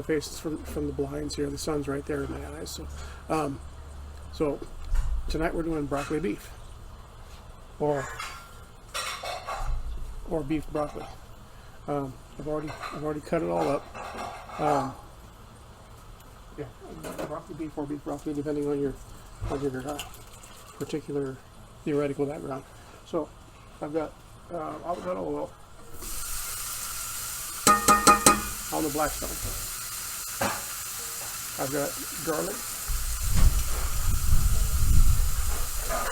face from the blinds here. The sun's right there in my eyes. So tonight we're doing broccoli beef, or beef broccoli. I've already cut it all up. Yeah, broccoli beef or beef broccoli, depending on your particular theoretical background. So I've got avocado oil on the Blackstone. I've got garlic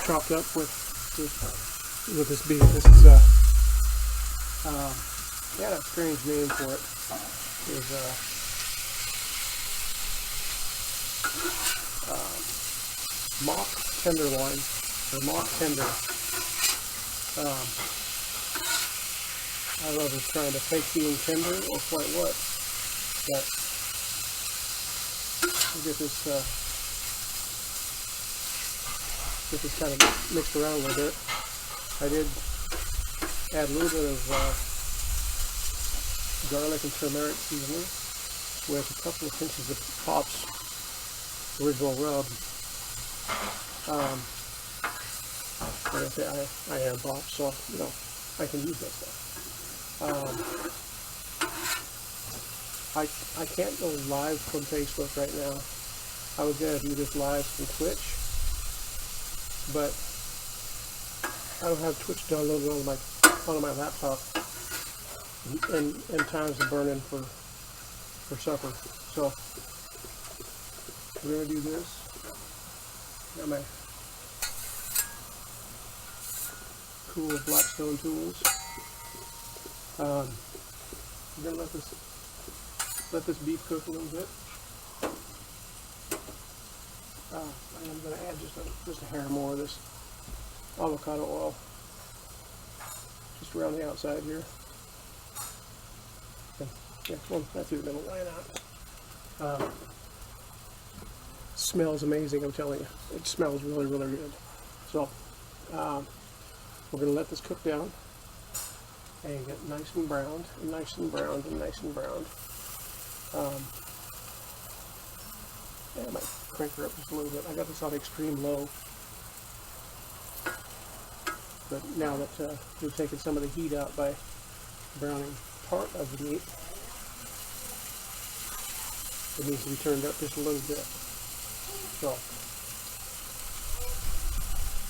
chopped up with this beef. This is they had a strange name for it. It was mock tenderloin or mock tender. I don't know if it's trying to fake being tender or quite what, but we'll get this kind of mixed around a little bit. I did add a little bit of garlic and turmeric seasoning with a couple of pinches of Pop's original rub. Like I say, I am Pop, so you know I can use that stuff. I can't go live from Facebook right now. I was gonna do this live from Twitch, but I don't have Twitch downloaded on my laptop, and time's a burning for supper. So we're gonna do this. Got my cool Blackstone tools. I'm gonna let this beef cook a little bit. I'm gonna add just a hair more of this avocado oil just around the outside here. Yeah, well, that's even gonna line out. Smells amazing, I'm telling you. It smells really, really good. So we're gonna let this cook down and get nice and browned, and nice and browned, and nice and browned. Yeah, I might crank her up just a little bit. I got this on extreme low, but now that we've taken some of the heat out by browning part of the meat, it needs to be turned up just a little bit. So,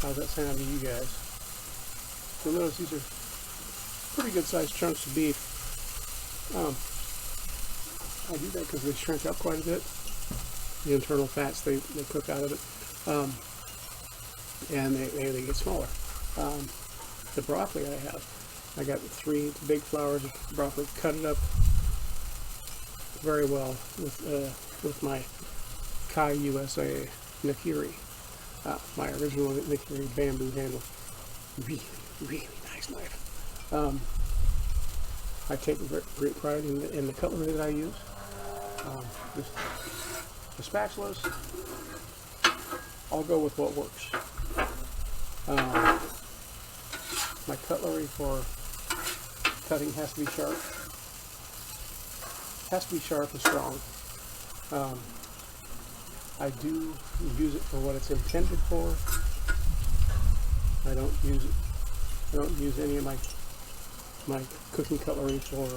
how's that sound to you guys? You'll notice these are pretty good sized chunks of beef. I do that because they shrink up quite a bit. The internal fats they cook out of it, and they get smaller. The broccoli I got 3 big flowers of broccoli, cut it up very well with my Kai USA Nakiri, my original Nakiri bamboo handle. Really nice knife. I take great pride in the cutlery that I use. The spatulas, I'll go with what works. My cutlery for cutting has to be sharp. Has to be sharp and strong. I do use it for what it's intended for. I don't use any of my cooking cutlery for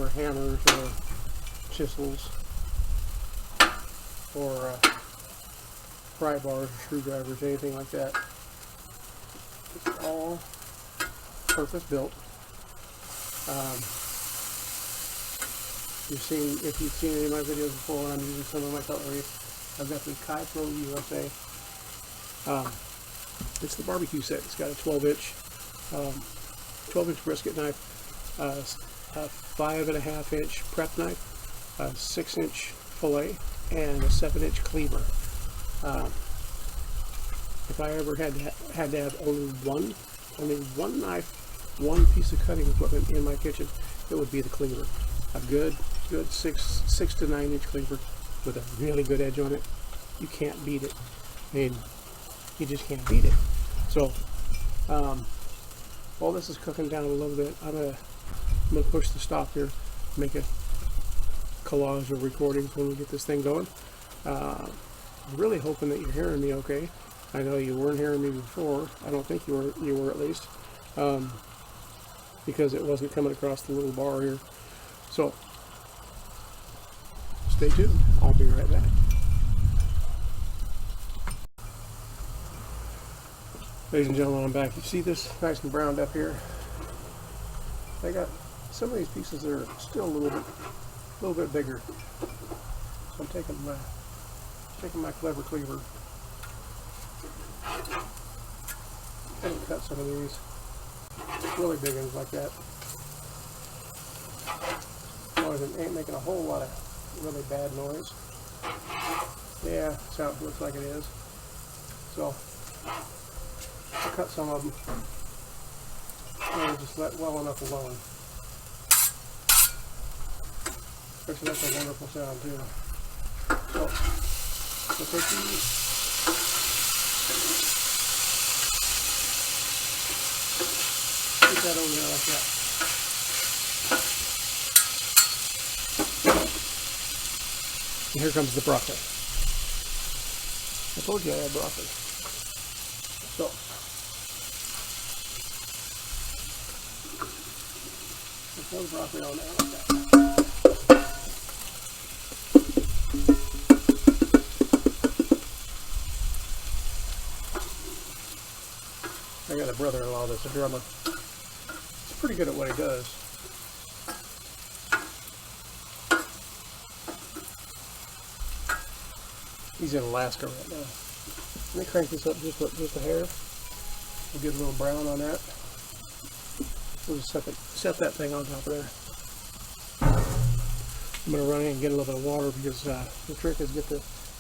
hammers or chisels or pry bars or screwdrivers, anything like that. It's all purpose built. If you've seen any of my videos before, I'm using some of my cutlery. I've got the Kai Pro USA. It's the barbecue set. It's got a 12-inch brisket knife, a 5.5-inch prep knife, a 6-inch fillet, and a 7-inch cleaver. If I ever had to have only one knife, one piece of cutting equipment in my kitchen, it would be the cleaver. A good 6 to 9 inch cleaver with a really good edge on it. You can't beat it. I mean, you just can't beat it. So, while this is cooking down a little bit, I'm gonna push the stop here, make a collage of recordings when we get this thing going. I'm really hoping that you're hearing me okay. I know you weren't hearing me before. I don't think you were at least, because it wasn't coming across the little bar here. So stay tuned. I'll be right back. Ladies and gentlemen, I'm back. You see this nice and browned up here? I got some of these pieces that are still a little bit bigger. So I'm taking my clever cleaver and cut some of these really big ones like that. Noise, it ain't making a whole lot of really bad noise. Yeah, that's how it looks like it is. So I'll cut some of them and just let well enough alone. Actually, that's a wonderful sound too. So we'll take these, put that over there like that. And here comes the broccoli. I told you I had broccoli. So throw the broccoli on there like that. I got a brother-in-law that's a drummer. He's pretty good at what he does. He's in Alaska right now. Let me crank this up just a hair. We'll get a little brown on that. We'll just set that thing on top of there. I'm going to run in and get a little bit of water because the trick is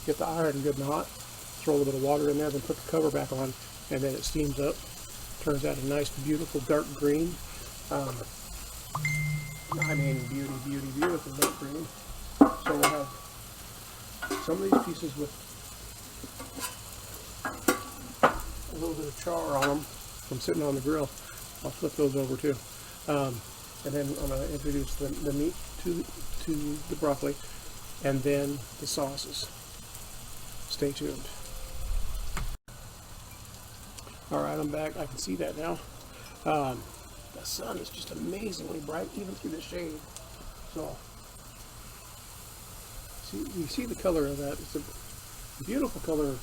get the iron good and hot. Throw a little bit of water in there, then put the cover back on, and then it steams up. Turns out a nice, beautiful dark green. I mean, beautiful dark green. So we'll have some of these pieces with a little bit of char on them from sitting on the grill. I'll flip those over too. And then I'm going to introduce the meat to the broccoli and then the sauces. Stay tuned. Alright, I'm back. I can see that now. The sun is just amazingly bright, even through the shade. So, you see the color of that. It's a beautiful color.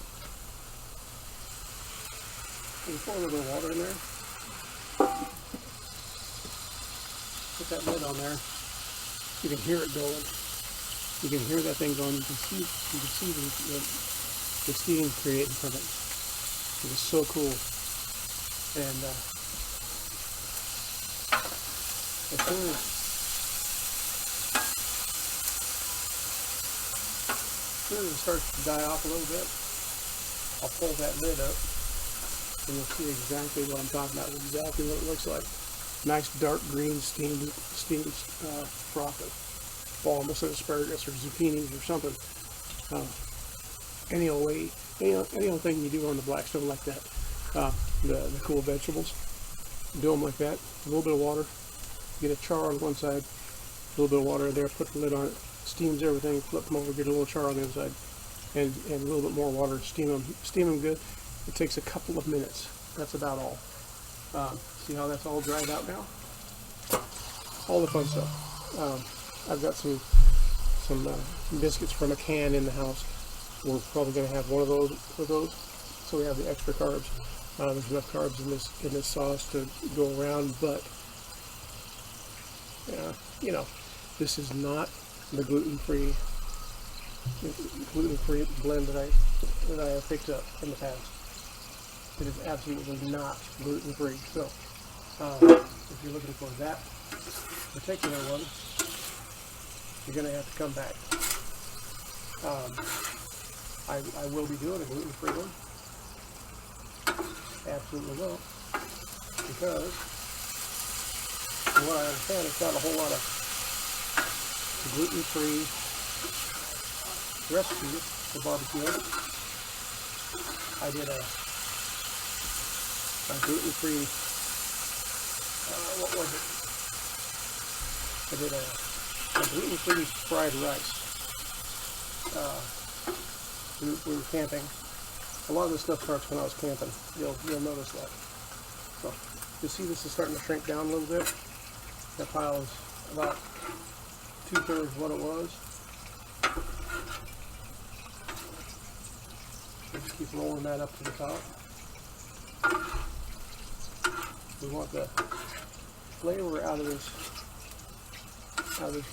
Can you pour a little bit of water in there? Put that lid on there. You can hear it going. You can hear that thing going. You can see the steam creating from it. It is so cool. And as soon as it starts to die off a little bit, I'll pull that lid up and you'll see exactly what I'm talking about, exactly what it looks like. Nice dark green steamed broccoli. Well, almost an asparagus or zucchinis or something. Any old thing you do on the black stove like that. The cool vegetables, do them like that. A little bit of water, get a char on one side, a little bit of water in there, put the lid on it, steams everything, flip them over, get a little char on the other side, and a little bit more water, steam them good. It takes a couple of minutes. That's about all. See how that's all dried out now? All the fun stuff. I've got some biscuits from a can in the house. We're probably going to have one of those, so we have the extra carbs. There's enough carbs in this sauce to go around, but you know, this is not the gluten-free blend that I have picked up in the past. It is absolutely not gluten-free. So if you're looking for that particular one, you're going to have to come back. I will be doing a gluten-free one. Absolutely will. Because from what I understand, it's got a whole lot of gluten-free recipes for barbecuing. I did a gluten-free, what was it? I did a gluten-free fried rice. We were camping. A lot of this stuff starts when I was camping. You'll notice that. So you see this is starting to shrink down a little bit. That pile is about 2/3 what it was. Just keep rolling that up to the top. We want the flavor out of this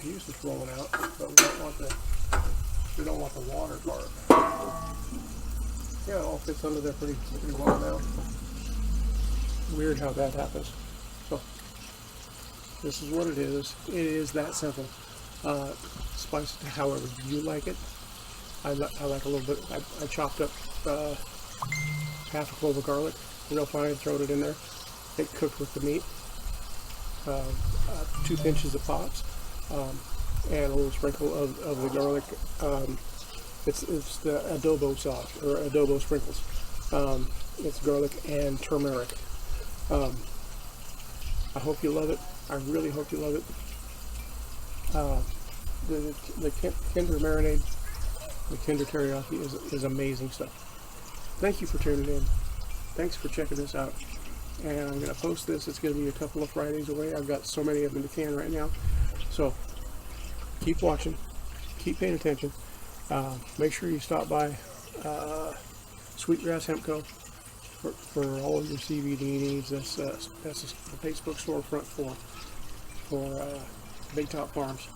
juice that's rolling out, but we don't want the water part. Yeah, it all fits under there pretty well now. Weird how that happens. So this is what it is. It is that simple. Spice it to however you like it. I like a little bit. I chopped up half a clove of garlic real fine, throwed it in there. It cooked with the meat. 2 pinches of pops, and a little sprinkle of the garlic. It's the adobo sauce, or adobo sprinkles. It's garlic and turmeric. I hope you love it. I really hope you love it. The Kinder marinade, the Kinder teriyaki is amazing stuff. Thank you for tuning in. Thanks for checking this out. And I'm going to post this. It's going to be a couple of Fridays away. I've got so many of them in the can right now. So keep watching. Keep paying attention. Make sure you stop by Sweetgrass Hemp Co. for all of your CBD needs. That's the Facebook storefront for Big Top Farms.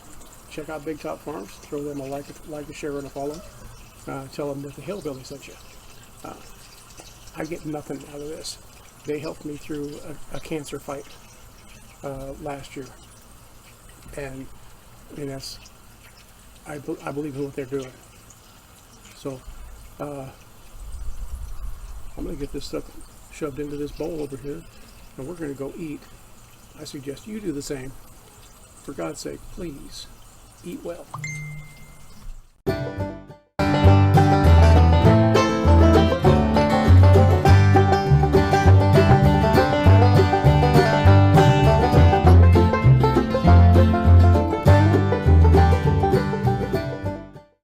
Check out Big Top Farms. Throw them a like, a share, and a follow. Tell them that the Hillbilly sent you. I get nothing out of this. They helped me through a cancer fight last year, and that's I believe in what they're doing. So I'm going to get this stuff shoved into this bowl over here, and we're going to go eat. I suggest you do the same. For God's sake, please eat well.